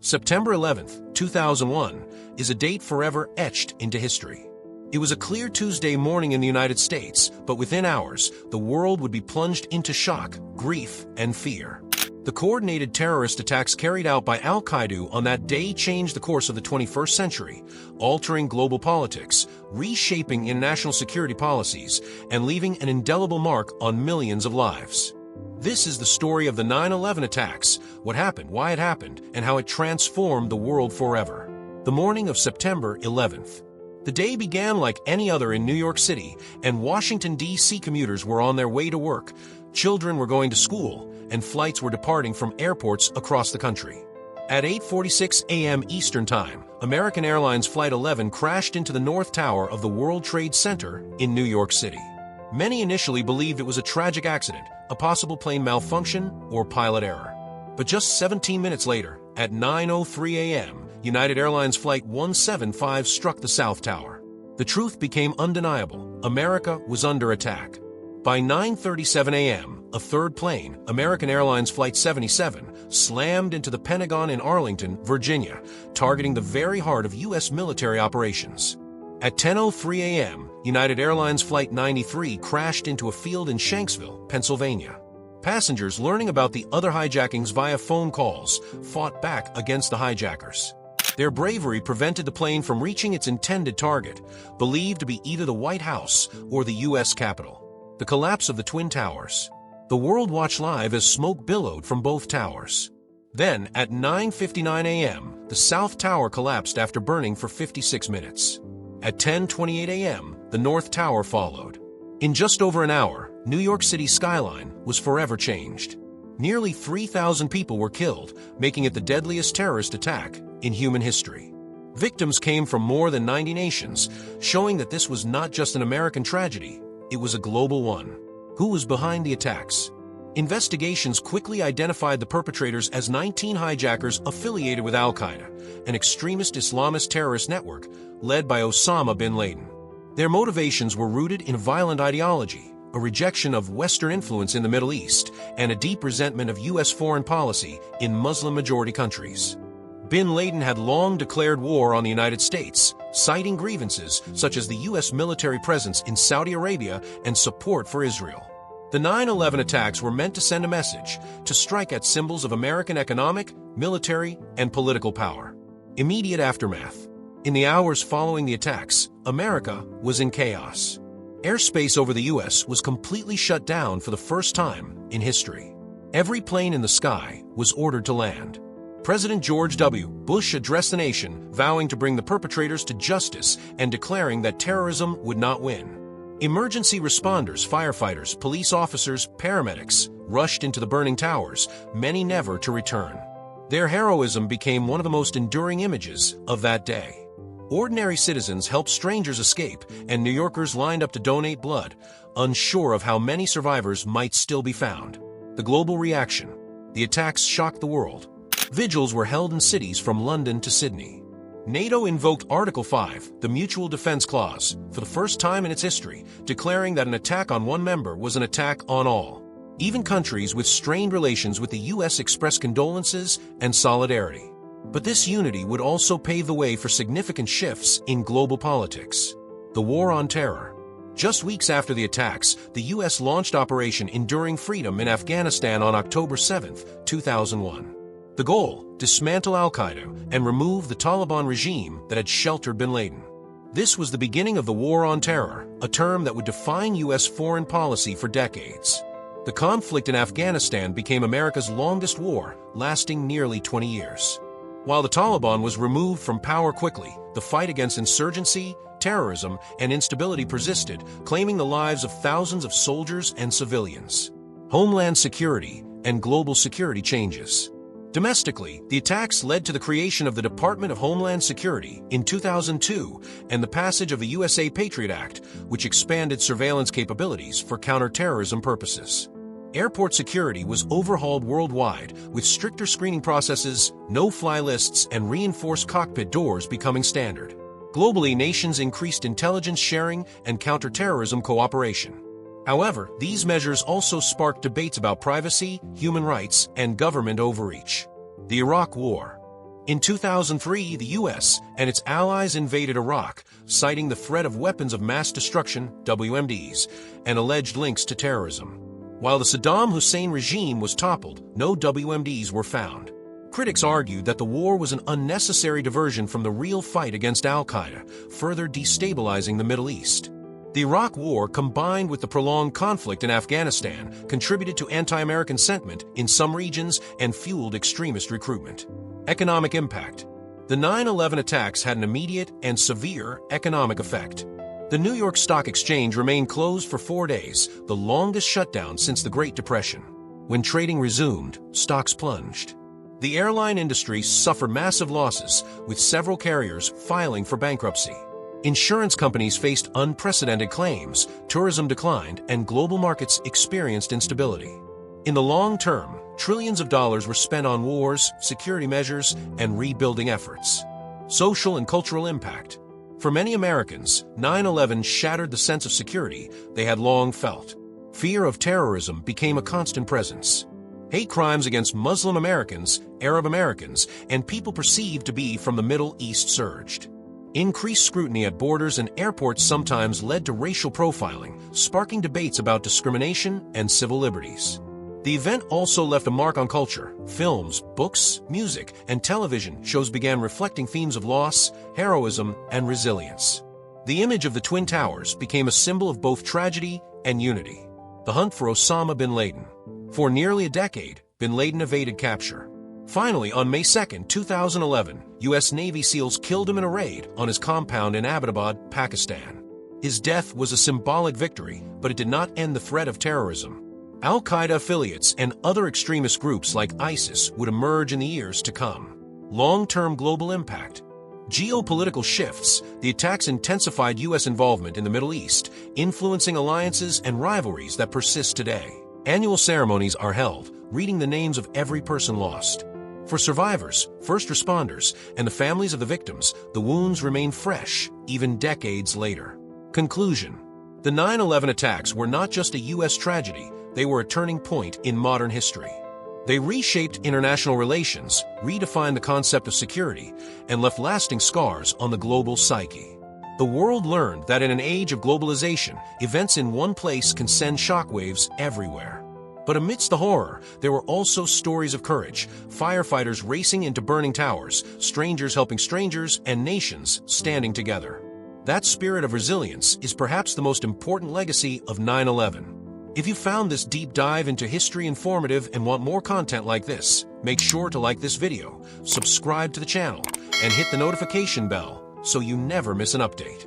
September 11, 2001, is a date forever etched into history. It was a clear Tuesday morning in the United States, but within hours, the world would be plunged into shock, grief, and fear. The coordinated terrorist attacks carried out by al-Qaeda on that day changed the course of the 21st century, altering global politics, reshaping international security policies, and leaving an indelible mark on millions of lives. This is the story of the 9/11 attacks, what happened, why it happened, and how it transformed the world forever. The morning of September 11th. The day began like any other in New York City, and Washington, D.C. commuters were on their way to work, children were going to school, and flights were departing from airports across the country. At 8:46 a.m. Eastern Time, American Airlines Flight 11 crashed into the North Tower of the World Trade Center in New York City. Many initially believed it was a tragic accident, a possible plane malfunction, or pilot error. But just 17 minutes later, at 9:03 a.m., United Airlines Flight 175 struck the South Tower. The truth became undeniable. America was under attack. By 9:37 a.m., a third plane, American Airlines Flight 77, slammed into the Pentagon in Arlington, Virginia, targeting the very heart of U.S. military operations. At 10:03 a.m., United Airlines Flight 93 crashed into a field in Shanksville, Pennsylvania. Passengers, learning about the other hijackings via phone calls, fought back against the hijackers. Their bravery prevented the plane from reaching its intended target, believed to be either the White House or the U.S. Capitol. The collapse of the Twin Towers. The world watched live as smoke billowed from both towers. Then, at 9:59 a.m., the South Tower collapsed after burning for 56 minutes. At 10:28 a.m., the North Tower followed. In just over an hour, New York City's skyline was forever changed. Nearly 3,000 people were killed, making it the deadliest terrorist attack in human history. Victims came from more than 90 nations, showing that this was not just an American tragedy, it was a global one. Who was behind the attacks? Investigations quickly identified the perpetrators as 19 hijackers affiliated with al-Qaeda, an extremist Islamist terrorist network led by Osama bin Laden. Their motivations were rooted in violent ideology, a rejection of Western influence in the Middle East, and a deep resentment of U.S. foreign policy in Muslim-majority countries. Bin Laden had long declared war on the United States, citing grievances such as the U.S. military presence in Saudi Arabia and support for Israel. The 9/11 attacks were meant to send a message, to strike at symbols of American economic, military, and political power. Immediate aftermath. In the hours following the attacks, America was in chaos. Airspace over the U.S. was completely shut down for the first time in history. Every plane in the sky was ordered to land. President George W. Bush addressed the nation, vowing to bring the perpetrators to justice and declaring that terrorism would not win. Emergency responders, firefighters, police officers, paramedics rushed into the burning towers, many never to return. Their heroism became one of the most enduring images of that day. Ordinary citizens helped strangers escape, and New Yorkers lined up to donate blood, unsure of how many survivors might still be found. The global reaction. The attacks shocked the world. Vigils were held in cities from London to Sydney. NATO invoked Article 5, the Mutual Defense Clause, for the first time in its history, declaring that an attack on one member was an attack on all. Even countries with strained relations with the U.S. expressed condolences and solidarity. But this unity would also pave the way for significant shifts in global politics. The War on Terror. Just weeks after the attacks, the U.S. launched Operation Enduring Freedom in Afghanistan on October 7, 2001. The goal, dismantle al-Qaeda and remove the Taliban regime that had sheltered bin Laden. This was the beginning of the War on Terror, a term that would define U.S. foreign policy for decades. The conflict in Afghanistan became America's longest war, lasting nearly 20 years. While the Taliban was removed from power quickly, the fight against insurgency, terrorism, and instability persisted, claiming the lives of thousands of soldiers and civilians. Homeland security and global security changes. Domestically, the attacks led to the creation of the Department of Homeland Security in 2002 and the passage of the USA Patriot Act, which expanded surveillance capabilities for counterterrorism purposes. Airport security was overhauled worldwide, with stricter screening processes, no-fly lists, and reinforced cockpit doors becoming standard. Globally, nations increased intelligence sharing and counterterrorism cooperation. However, these measures also sparked debates about privacy, human rights, and government overreach. The Iraq War. In 2003, the U.S. and its allies invaded Iraq, citing the threat of weapons of mass destruction, WMDs, and alleged links to terrorism. While the Saddam Hussein regime was toppled, no WMDs were found. Critics argued that the war was an unnecessary diversion from the real fight against al-Qaeda, further destabilizing the Middle East. The Iraq War, combined with the prolonged conflict in Afghanistan, contributed to anti-American sentiment in some regions and fueled extremist recruitment. Economic impact. The 9/11 attacks had an immediate and severe economic effect. The New York Stock Exchange remained closed for 4 days, the longest shutdown since the Great Depression. When trading resumed, stocks plunged. The airline industry suffered massive losses, with several carriers filing for bankruptcy. Insurance companies faced unprecedented claims, tourism declined, and global markets experienced instability. In the long term, trillions of dollars were spent on wars, security measures, and rebuilding efforts. Social and cultural impact. For many Americans, 9/11 shattered the sense of security they had long felt. Fear of terrorism became a constant presence. Hate crimes against Muslim Americans, Arab Americans, and people perceived to be from the Middle East surged. Increased scrutiny at borders and airports sometimes led to racial profiling, sparking debates about discrimination and civil liberties. The event also left a mark on culture. Films, books, music, and television shows began reflecting themes of loss, heroism, and resilience. The image of the Twin Towers became a symbol of both tragedy and unity. The hunt for Osama bin Laden. For nearly a decade, bin Laden evaded capture. Finally, on May 2, 2011, U.S. Navy SEALs killed him in a raid on his compound in Abbottabad, Pakistan. His death was a symbolic victory, but it did not end the threat of terrorism. Al-Qaeda affiliates and other extremist groups like ISIS would emerge in the years to come. Long-term global impact. Geopolitical shifts. The attacks intensified U.S. involvement in the Middle East, influencing alliances and rivalries that persist today. Annual ceremonies are held, reading the names of every person lost. For survivors, first responders, and the families of the victims, the wounds remain fresh, even decades later. Conclusion. The 9/11 attacks were not just a U.S. tragedy, they were a turning point in modern history. They reshaped international relations, redefined the concept of security, and left lasting scars on the global psyche. The world learned that in an age of globalization, events in one place can send shockwaves everywhere. But amidst the horror, there were also stories of courage, firefighters racing into burning towers, strangers helping strangers, and nations standing together. That spirit of resilience is perhaps the most important legacy of 9/11. If you found this deep dive into history informative and want more content like this, make sure to like this video, subscribe to the channel, and hit the notification bell so you never miss an update.